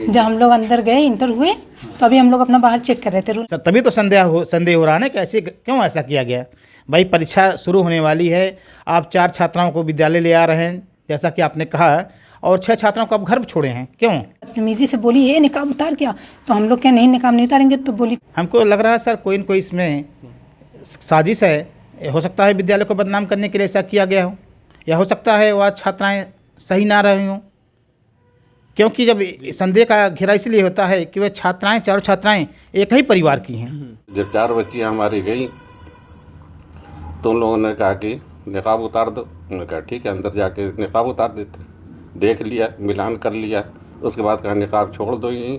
जब हम लोग अंदर गए इंटर हुए तो अभी हम लोग अपना बाहर चेक कर रहे थे। तभी तो संदेह हो रहा है ना कि ऐसे क्यों ऐसा किया गया। भाई परीक्षा शुरू होने वाली है, आप 4 छात्राओं को विद्यालय ले आ रहे हैं जैसा कि आपने कहा, और 6 छात्राओं को आप घर छोड़े हैं, क्यों? बदतमीजी से बोली ये निकाब उतार क्या, तो हम लोग क्या नहीं निकाब नहीं उतारेंगे, तो बोली। हमको लग रहा है सर कोई न कोई इसमें साजिश है। हो सकता है विद्यालय को बदनाम करने के लिए ऐसा किया गया हो, या हो सकता है वह छात्राएं सही ना रही हों, क्योंकि जब संदेह का घेरा इसलिए होता है कि वह छात्राएं, चारों छात्राएं एक ही परिवार की हैं। जब 4 बच्चियाँ हमारी गई तो उन लोगों ने कहा कि निकाब उतार दो। उन्होंने कहा ठीक है, अंदर जाके निकाब उतार देते। देख लिया, मिलान कर लिया, उसके बाद कहा निकाब छोड़ दो यहीं,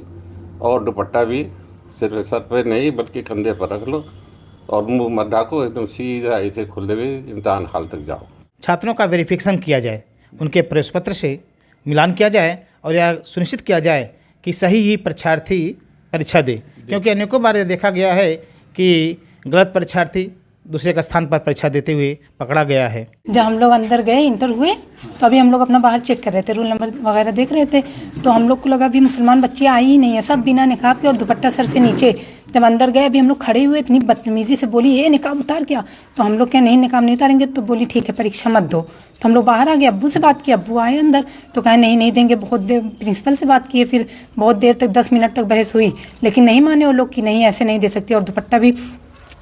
और दुपट्टा भी सिर्फ सर पे नहीं बल्कि कंधे पर रख लो और मुंह मत ढाको, एकदम सीधा ऐसे खुले हुए इम्तहान हाल तक जाओ। छात्रों का वेरिफिकेशन किया जाए, उनके प्रवेश पत्र से मिलान किया जाए और यह सुनिश्चित किया जाए कि सही ही परीक्षार्थी परीक्षा दे, क्योंकि अनेकों बार देखा गया है कि गलत परीक्षार्थी दूसरे का स्थान पर परीक्षा देते हुए पकड़ा गया है। जब हम लोग अंदर गए इंटर हुए तो अभी हम लोग अपना बाहर चेक कर रहे थे, रोल नंबर वगैरह देख रहे थे, तो हम लोग को लगा अभी मुसलमान बच्चियाँ आई ही नहीं है, सब बिना निकाब के और दुपट्टा सर से नीचे। जब अंदर गए अभी हम लोग खड़े हुए, इतनी बदतमीजी से बोली ये निकाब उतार क्या, तो हम लोग क्या नहीं निकाब नहीं उतारेंगे, तो बोली ठीक है परीक्षा मत दो। तो हम लोग बाहर आ गए, अब्बू से बात की, अब्बू आए अंदर तो कहे नहीं देंगे। बहुत देर प्रिंसिपल से बात किए, फिर बहुत देर तक 10 मिनट तक बहस हुई, लेकिन नहीं माने वो लोग कि नहीं ऐसे नहीं दे सकती। और दुपट्टा भी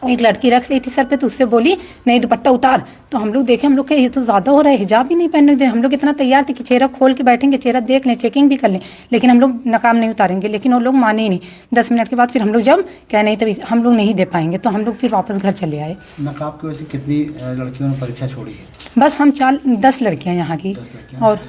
एक लड़की रख रही थी सर पे, तो उससे बोली नहीं दुपट्टा उतार। तो हम लोग देखे, हम लोग के ये तो ज़्यादा हो रहा है, हिजाब भी नहीं पहनने दे। हम लोग इतना तैयार थे कि चेहरा खोल के बैठेंगे, चेहरा देख लें, चेकिंग भी कर लें, लेकिन हम लोग नकाब नहीं उतारेंगे, लेकिन वो लोग माने ही नहीं। 10 मिनट के बाद फिर हम लोग जब कहे नहीं तभी हम लोग नहीं दे पाएंगे, तो हम लोग फिर वापस घर चले आए। नकाब की वजह से कितनी लड़कियों ने परीक्षा छोड़ी? बस हम 10 लड़कियाँ यहाँ की। और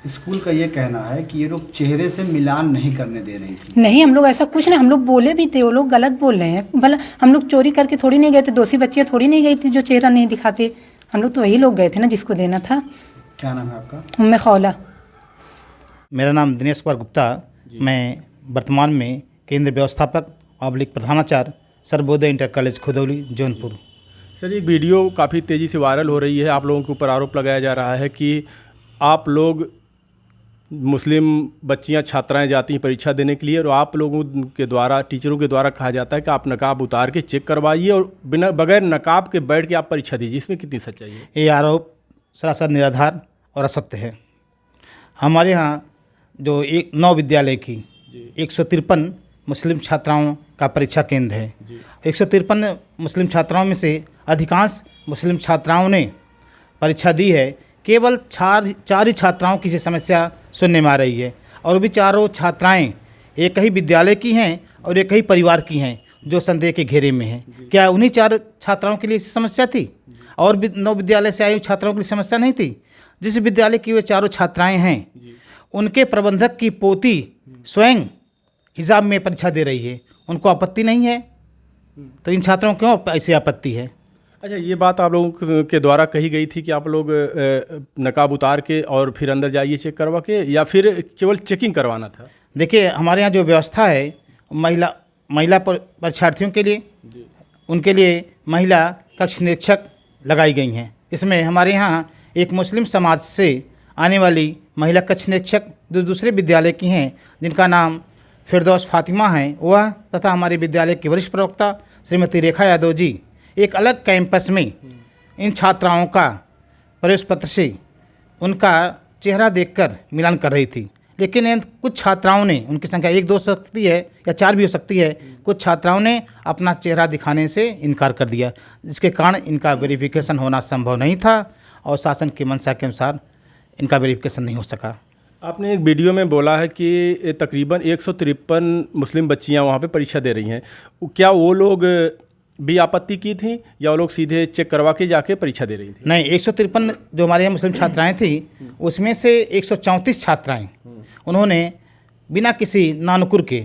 स्कूल का ये कहना है कि ये लोग चेहरे से मिलान नहीं करने दे रही थी। नहीं, हम लोग ऐसा कुछ नहीं, हम लोग बोले भी थे, वो लोग गलत बोल रहे हैं। भला हम लोग चोरी करके थोड़ी नहीं गए थे, दोषी बच्चियाँ थोड़ी नहीं गई थी जो चेहरा नहीं दिखाते। हम लोग तो वही लोग गए थे ना जिसको देना था। क्या नाम है आपका? उम्मे खौला। मेरा नाम दिनेश कुमार गुप्ता, मैं वर्तमान में केंद्र व्यवस्थापक ऑब्लिक प्रधानाचार्य Sarvodaya inter college Khudauli Jaunpur. Sir एक वीडियो काफ़ी तेज़ी से वायरल हो रही है, आप लोगों के ऊपर आरोप लगाया जा रहा है कि आप लोग मुस्लिम बच्चियां छात्राएं जाती हैं परीक्षा देने के लिए और आप लोगों के द्वारा, टीचरों के द्वारा कहा जाता है कि आप नकाब उतार के चेक करवाइए और बिना बगैर नकाब के बैठ के आप परीक्षा दीजिए। इसमें कितनी सच्चाई है? ये आरोप सरासर निराधार और असत्य है। हमारे यहाँ जो 9 विद्यालय की 153 मुस्लिम छात्राओं का परीक्षा केंद्र है। 153 मुस्लिम छात्राओं में से अधिकांश मुस्लिम छात्राओं ने परीक्षा दी है। केवल 4 ही छात्राओं की समस्या सुनने में आ रही है, और भी चारों छात्राएं एक ही विद्यालय की हैं और एक ही परिवार की हैं जो संदेह के घेरे में हैं। क्या उन्हीं 4 छात्राओं के लिए समस्या थी और 9 विद्यालय से आई छात्राओं के लिए समस्या नहीं थी? जिस विद्यालय की वे चारों छात्राएं हैं उनके प्रबंधक की पोती स्वयं हिजाब में परीक्षा दे रही है, उनको आपत्ति नहीं है, तो इन छात्रों को क्यों ऐसी आपत्ति है? अच्छा, ये बात आप लोगों के द्वारा कही गई थी कि आप लोग नकाब उतार के और फिर अंदर जाइए चेक करवा के, या फिर केवल चेकिंग करवाना था? देखिए, हमारे यहाँ जो व्यवस्था है महिला परीक्षार्थियों के लिए, उनके लिए महिला कक्ष निरीक्षक लगाई गई हैं। इसमें हमारे यहाँ एक मुस्लिम समाज से आने वाली महिला कक्ष निरीक्षक जो दूसरे विद्यालय की हैं, जिनका नाम फिरदौस फातिमा है, वह तथा हमारे विद्यालय की वरिष्ठ प्रवक्ता श्रीमती रेखा यादव जी एक अलग कैंपस में इन छात्राओं का प्रवेश पत्र से उनका चेहरा देखकर मिलान कर रही थी। लेकिन इन कुछ छात्राओं ने, उनकी संख्या 1-2 हो सकती है या 4 भी हो सकती है, कुछ छात्राओं ने अपना चेहरा दिखाने से इनकार कर दिया, जिसके कारण इनका वेरिफिकेशन होना संभव नहीं था और शासन की मंशा के अनुसार इनका वेरिफिकेशन नहीं हो सका। आपने एक वीडियो में बोला है कि तकरीबन 153 मुस्लिम बच्चियां वहां पे परीक्षा दे रही हैं। क्या वो लोग भी आपत्ति की थी या वो लोग सीधे चेक करवा के जाके परीक्षा दे रही थी? नहीं, 153 जो हमारे यहाँ मुस्लिम छात्राएं थी उसमें से 134 छात्राएं उन्होंने बिना किसी नानुकुर के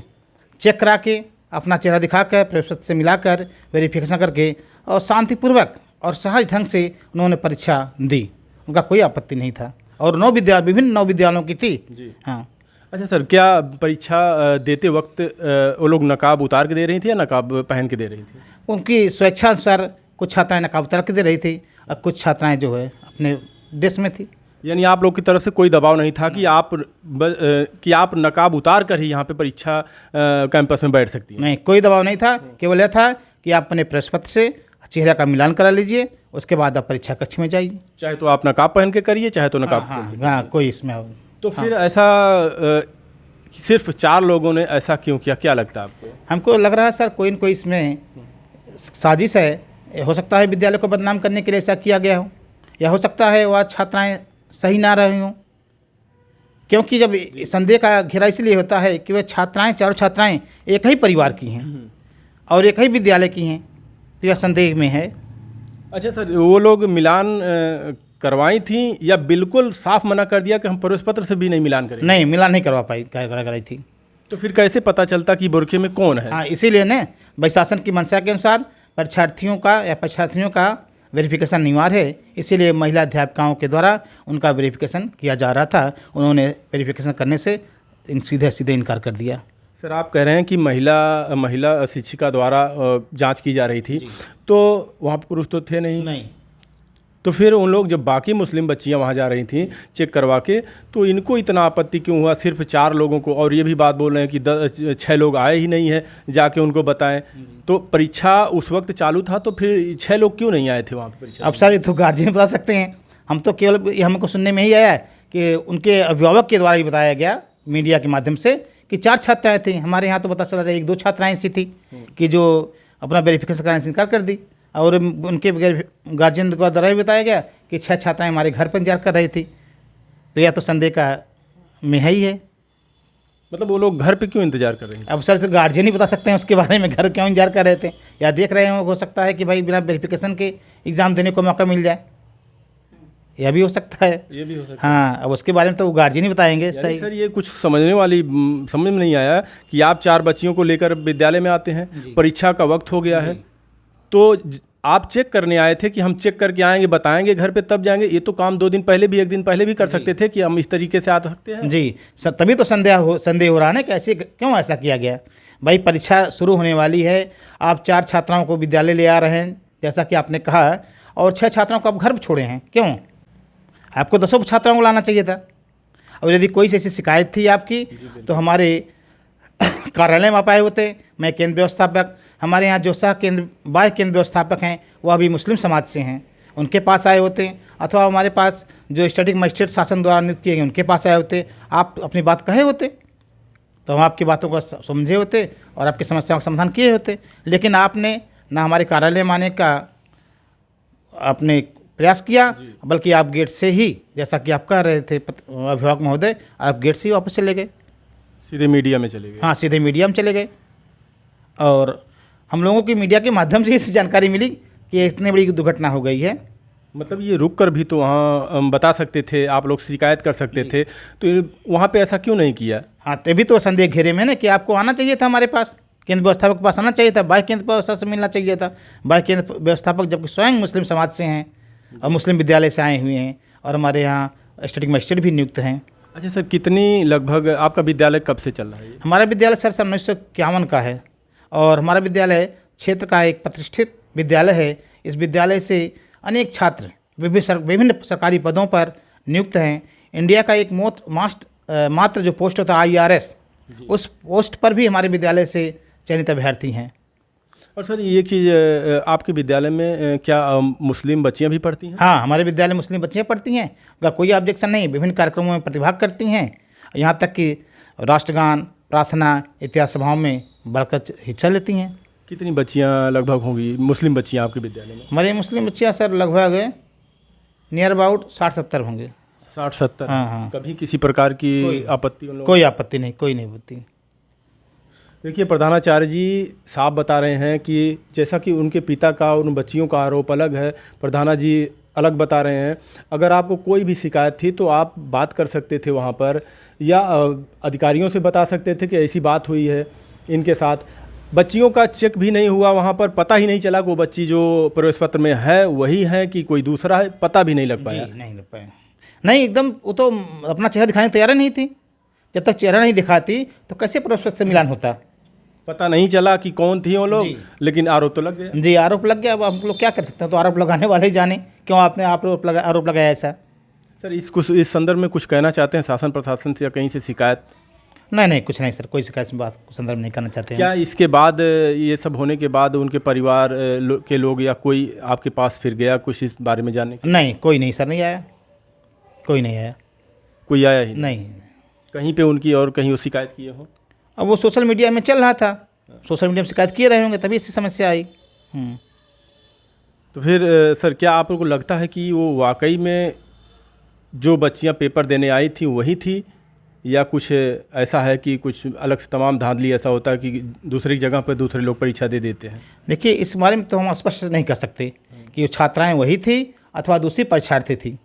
चेक करा के अपना चेहरा दिखाकर प्रवेश से मिलाकर वेरिफिकेशन करके और शांतिपूर्वक और सहज ढंग से उन्होंने परीक्षा दी। उनका कोई आपत्ति नहीं था और विभिन्न 9 विद्यालयों की थी। हाँ। अच्छा सर, क्या परीक्षा देते वक्त वो लोग नकाब उतार के दे रही थी या नकाब पहन के दे रही थी? उनकी स्वेच्छानुसार कुछ छात्राएं नकाब उतार के दे रही थी और कुछ छात्राएं जो है अपने ड्रेस में थी। यानी आप लोग की तरफ से कोई दबाव नहीं था कि आप नकाब उतार कर ही यहाँ पे परीक्षा कैंपस में बैठ सकती हैं? नहीं, कोई दबाव नहीं था। केवल यह था कि आप अपने प्रवेश पत्र से चेहरा का मिलान करा लीजिए, उसके बाद आप परीक्षा कक्ष में जाइए। चाहे तो आप नकाब पहन के करिए, चाहे तो नकाब हाँ, कोई इसमें तो फिर ऐसा सिर्फ 4 लोगों ने ऐसा क्यों किया, क्या लगता है आपको? हमको लग रहा है सर कोई न कोई इसमें साजिश है। हो सकता है विद्यालय को बदनाम करने के लिए ऐसा किया गया हो, या हो सकता है वह छात्राएं सही ना रही हों, क्योंकि जब संदेह का घेरा इसलिए होता है कि वह छात्राएं, चारों छात्राएं एक ही परिवार की हैं और एक ही विद्यालय की हैं, तो यह संदेह में है। अच्छा सर, वो लोग मिलान करवाई थी या बिल्कुल साफ मना कर दिया कि हम प्रवेश पत्र से भी नहीं मिलान करेंगे? नहीं, मिलान नहीं कराई थी। तो फिर कैसे पता चलता कि बुरखे में कौन है? हाँ, इसीलिए न शासन की मंशा के अनुसार परीक्षार्थियों का या परीक्षार्थियों का वेरिफिकेशन अनिवार्य है, इसीलिए महिला अध्यापिकाओं के द्वारा उनका वेरिफिकेशन किया जा रहा था। उन्होंने वेरिफिकेशन करने से सीधे इनकार कर दिया। सर, आप कह रहे हैं कि महिला शिक्षिका द्वारा जांच की जा रही थी, तो वहाँ पर पुरुष तो थे नहीं? तो फिर उन लोग, जब बाकी मुस्लिम बच्चियां वहाँ जा रही थीं चेक करवा के, तो इनको इतना आपत्ति क्यों हुआ सिर्फ 4 लोगों को? और ये भी बात बोल रहे हैं कि 6 लोग आए ही नहीं है, जाके उनको बताएं। तो परीक्षा उस वक्त चालू था, तो फिर 6 लोग क्यों नहीं आए थे वहाँ पर परीक्षा? अब सर ये तो गार्जियन बता सकते हैं, हम तो केवल हमको सुनने में ही आया कि उनके अभिभावक के द्वारा ही बताया गया मीडिया के माध्यम से कि 4 छात्राएँ थीं। हमारे यहाँ तो पता चला था 1-2 छात्राएँ ऐसी थी कि जो अपना वेरिफिकेशन कराने से इनकार कर दी, और उनके गार्जियन को द्वारा ही बताया गया कि 6 छात्राएं हमारे घर पर इंतजार कर रही थी। तो यह तो संदेह का में है ही है। मतलब वो लोग घर पे क्यों इंतजार कर रहे हैं? अब सर तो गार्जियन ही बता सकते हैं उसके बारे में, घर क्यों इंतजार कर रहे थे, या देख रहे हो सकता है कि भाई बिना वेरिफिकेशन के एग्ज़ाम देने को मौका मिल जाए, यह भी हो सकता है। ये भी हो सकता है। हाँ, अब उसके बारे में तो वो गार्जियन ही बताएंगे। सही सर, ये कुछ समझ में नहीं आया कि आप 4 बच्चियों को लेकर विद्यालय में आते हैं, परीक्षा का वक्त हो गया है, तो आप चेक करने आए थे कि हम चेक करके आएंगे, बताएंगे घर पे, तब जाएंगे। ये तो काम 2 दिन पहले भी, 1 दिन पहले भी कर सकते थे कि हम इस तरीके से आ सकते हैं। जी, तभी तो संदेह हो रहा है ना कि ऐसे क्यों ऐसा किया गया। भाई परीक्षा शुरू होने वाली है, आप 4 छात्राओं को विद्यालय ले आ रहे हैं जैसा कि आपने कहा, और 6 छात्राओं को आप घर पर छोड़े हैं, क्यों? आपको 10 छात्राओं को लाना चाहिए था। और यदि कोई ऐसी शिकायत थी आपकी तो हमारे कार्यालय में आप आए होते। मैं केंद्र व्यवस्थापक, हमारे यहाँ जो बाह्य केंद्र व्यवस्थापक हैं वह भी मुस्लिम समाज से हैं, उनके पास आए होते, अथवा हमारे पास जो स्टैटिक मजिस्ट्रेट शासन द्वारा नियुक्त किए गए उनके पास आए होते। आप अपनी बात कहे होते तो हम आपकी बातों को समझे होते और आपकी समस्याओं का समाधान किए होते। लेकिन आपने ना हमारे कार्यालय में आने का आपने प्रयास किया, बल्कि आप गेट से ही, जैसा कि आप कह रहे थे अभिभावक महोदय, आप गेट से ही वापस चले गए, सीधे मीडिया में चले गए। हाँ, सीधे मीडिया में चले गए। और हम लोगों की मीडिया के माध्यम से इस जानकारी मिली कि इतनी बड़ी दुर्घटना हो गई है। मतलब ये रुक कर भी तो वहाँ बता सकते थे, आप लोग शिकायत कर सकते थे, तो वहाँ पे ऐसा क्यों नहीं किया? हाँ, तभी तो संदेह घेरे में ना कि आपको आना चाहिए था हमारे पास, केंद्र व्यवस्थापक के पास आना चाहिए था, बाह्य केंद्र व्यवस्था से मिलना चाहिए था। बाह्य केंद्र व्यवस्थापक जबकि स्वयं मुस्लिम समाज से हैं और मुस्लिम विद्यालय से आए हुए हैं, और हमारे यहाँ स्टैटिक मजिस्ट्रेट भी नियुक्त हैं। अच्छा सर, कितनी लगभग आपका विद्यालय कब से चल रहा है? हमारा विद्यालय सर 1951 का है, और हमारा विद्यालय क्षेत्र का एक प्रतिष्ठित विद्यालय है। इस विद्यालय से अनेक छात्र विभिन्न सरकारी पदों पर नियुक्त हैं। इंडिया का एक मात्र जो पोस्ट होता है IRS, उस पोस्ट पर भी हमारे विद्यालय से चयनित अभ्यर्थी हैं। और सर ये चीज़, आपके विद्यालय में क्या मुस्लिम बच्चियां भी पढ़ती हैं? हाँ, हमारे विद्यालय में मुस्लिम बच्चियाँ पढ़ती हैं, उनका कोई ऑब्जेक्शन नहीं, विभिन्न कार्यक्रमों में प्रतिभाग करती हैं, यहाँ तक कि राष्ट्रगान, प्रार्थना इत्यादि सभाओं में बढ़कर हिस्सा लेती हैं। कितनी बच्चियां लगभग होंगी मुस्लिम बच्चियां आपके विद्यालय में? हमारे मुस्लिम बच्चियाँ सर लगभग नियर अबाउट 60-70 होंगे। 60-70? हाँ। कभी किसी प्रकार की आपत्ति उन लोगों? कोई आपत्ति नहीं, कोई नहीं होती। देखिए, प्रधानाचार्य जी साफ बता रहे हैं कि जैसा कि उनके पिता का उन बच्चियों का आरोप अलग है, प्रधाना जी अलग बता रहे हैं। अगर आपको कोई भी शिकायत थी तो आप बात कर सकते थे वहाँ पर, या अधिकारियों से बता सकते थे कि ऐसी बात हुई है इनके साथ। बच्चियों का चेक भी नहीं हुआ वहाँ पर, पता ही नहीं चला कि वो बच्ची जो प्रवेश पत्र में है वही है कि कोई दूसरा है, पता भी नहीं लग पाया। नहीं लग पाया, नहीं, एकदम वो तो अपना चेहरा दिखाने तैयार नहीं थी। जब तक चेहरा नहीं दिखाती तो कैसे प्रवेश पत्र से मिलान होता? पता नहीं चला कि कौन थी वो लोग, लेकिन आरोप तो लग गया। जी, आरोप लग गया। अब हम लोग क्या कर सकते हैं, तो आरोप लगाने वाले ही जाने क्यों आपने आरोप लगाया ऐसा। सर इस संदर्भ में कुछ कहना चाहते हैं शासन प्रशासन से या कहीं से शिकायत? नहीं कुछ नहीं सर, कोई शिकायत बात संदर्भ नहीं करना चाहते हैं। क्या इसके बाद ये सब होने के बाद उनके परिवार के लोग या कोई आपके पास फिर गया कुछ इस बारे में जानने? नहीं कोई नहीं सर, नहीं आया, कोई नहीं आया। कोई आया ही नहीं। कहीं पे उनकी और कहीं वो शिकायत किए हो? अब वो सोशल मीडिया में चल रहा था, सोशल मीडिया में शिकायत किए रहे होंगे, तभी इससे समस्या आई। तो फिर सर क्या आप लोगों को लगता है कि वो वाकई में जो बच्चियां पेपर देने आई थी वही थी, या कुछ ऐसा है कि कुछ अलग से तमाम धांधली ऐसा होता है कि दूसरी जगह पर दूसरे लोग परीक्षा दे देते हैं? देखिए इस बारे में तो हम स्पष्ट नहीं कर सकते कि वो छात्राएं वही थी अथवा दूसरी परीक्षार्थी थी।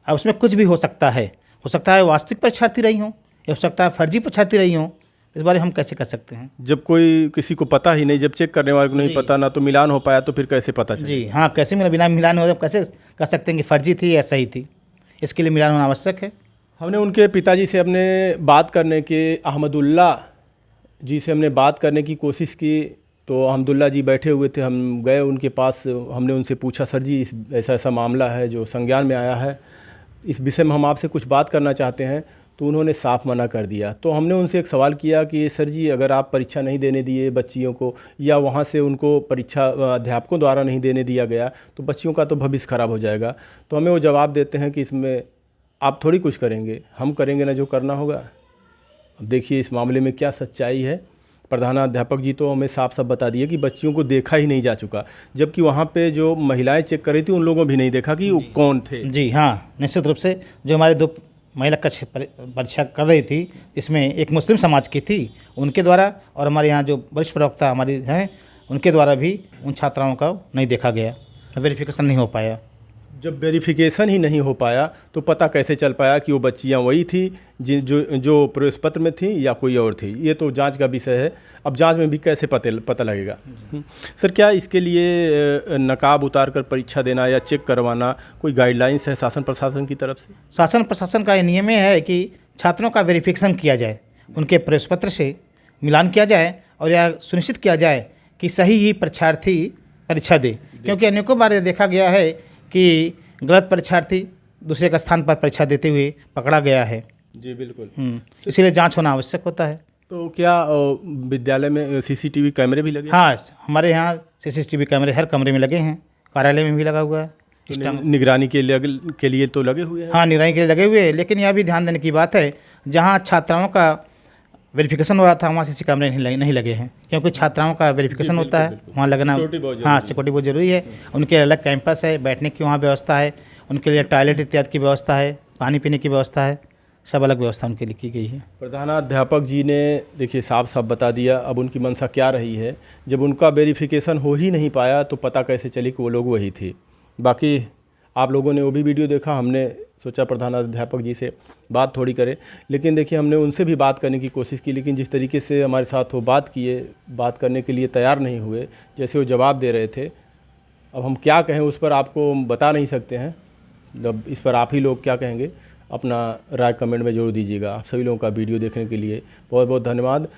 अब उसमें कुछ भी हो सकता है वास्तविक परीक्षार्थी रही हों, या हो सकता है फर्जी परीक्षार्थी रही हों, इस बारे में हम कैसे कर सकते हैं? जब कोई किसी को पता ही नहीं, जब चेक करने वाले को नहीं पता, ना तो मिलान हो पाया, तो फिर कैसे पता चले? जी हाँ, कैसे बिना मिलान हो कैसे कर सकते हैं कि फर्जी थी या सही थी? इसके लिए मिलान होना आवश्यक है। हमने उनके पिताजी से हमने बात करने के, अहमदुल्ला जी से हमने बात करने की कोशिश की, तो अहमदुल्ला जी बैठे हुए थे। हम गए उनके पास, हमने उनसे पूछा सर जी ऐसा ऐसा मामला है जो संज्ञान में आया है, इस विषय में हम आपसे कुछ बात करना चाहते हैं। तो उन्होंने साफ मना कर दिया। तो हमने उनसे एक सवाल किया कि सर जी अगर आप परीक्षा नहीं देने दिए बच्चियों को, या वहाँ से उनको परीक्षा अध्यापकों द्वारा नहीं देने दिया गया, तो बच्चियों का तो भविष्य खराब हो जाएगा। तो हमें वो जवाब देते हैं कि इसमें आप थोड़ी कुछ करेंगे, हम करेंगे ना जो करना होगा। अब देखिए इस मामले में क्या सच्चाई है। प्रधानाध्यापक जी तो हमें साफ साफ बता दिए कि बच्चियों को देखा ही नहीं जा चुका, जबकि वहाँ पे जो महिलाएं चेक कर रही थी उन लोगों भी नहीं देखा कि वो कौन थे। जी हाँ, निश्चित रूप से जो हमारे 2 महिला कक्ष परीक्षा कर रही थी, इसमें एक मुस्लिम समाज की थी, उनके द्वारा, और हमारे यहाँ जो वरिष्ठ प्रवक्ता हमारी हैं उनके द्वारा भी उन छात्राओं का नहीं देखा गया, वेरिफिकेशन नहीं हो पाया। जब वेरिफिकेशन ही नहीं हो पाया तो पता कैसे चल पाया कि वो बच्चियां वही थी जो प्रवेश पत्र में थी या कोई और थी? ये तो जांच का विषय है। अब जांच में भी कैसे पता लगेगा? सर क्या इसके लिए नकाब उतार कर परीक्षा देना या चेक करवाना कोई गाइडलाइंस है शासन प्रशासन की तरफ से? शासन प्रशासन का ये नियम है कि छात्रों का वेरिफिकेशन किया जाए, उनके प्रवेश पत्र से मिलान किया जाए, और यह सुनिश्चित किया जाए कि सही ही परीक्षार्थी परीक्षा दे, क्योंकि अनेकों बार देखा गया है कि गलत परीक्षार्थी दूसरे का स्थान पर परीक्षा देते हुए पकड़ा गया है। जी बिल्कुल। इसलिए जांच होना आवश्यक होता है। तो क्या विद्यालय में सीसीटीवी कैमरे भी लगे? हाँ, हमारे यहाँ सीसीटीवी कैमरे हर कमरे में लगे हैं, कार्यालय में भी लगा हुआ है। तो निगरानी के लिए तो लगे हुए हैं? हाँ, निगरानी के लिए लगे हुए हैं, लेकिन यह भी ध्यान देने की बात है जहाँ छात्राओं का वेरिफिकेशन हो रहा था वहाँ सीसी कैमरे नहीं लगे हैं, क्योंकि छात्राओं का वेरिफिकेशन होता है वहाँ लगना। हाँ, सिक्योरिटी बहुत ज़रूरी है। उनके अलग कैंपस है, बैठने की वहाँ व्यवस्था है, उनके लिए टॉयलेट इत्यादि की व्यवस्था है, पानी पीने की व्यवस्था है, सब अलग व्यवस्था उनके लिए की गई है। प्रधानाध्यापक जी ने देखिए साफ बता दिया। अब उनकी मंशा क्या रही है? जब उनका वेरिफिकेशन हो ही नहीं पाया तो पता कैसे चली कि वो लोग वही थे? बाकी आप लोगों ने वो भी वीडियो देखा, हमने सोचा प्रधानाध्यापक जी से बात थोड़ी करें, लेकिन देखिए हमने उनसे भी बात करने की कोशिश की, लेकिन जिस तरीके से हमारे साथ वो बात करने के लिए तैयार नहीं हुए, जैसे वो जवाब दे रहे थे, अब हम क्या कहें उस पर आपको बता नहीं सकते हैं। अब इस पर आप ही लोग क्या कहेंगे, अपना राय कमेंट में जरूर दीजिएगा। आप सभी लोगों का वीडियो देखने के लिए बहुत बहुत धन्यवाद।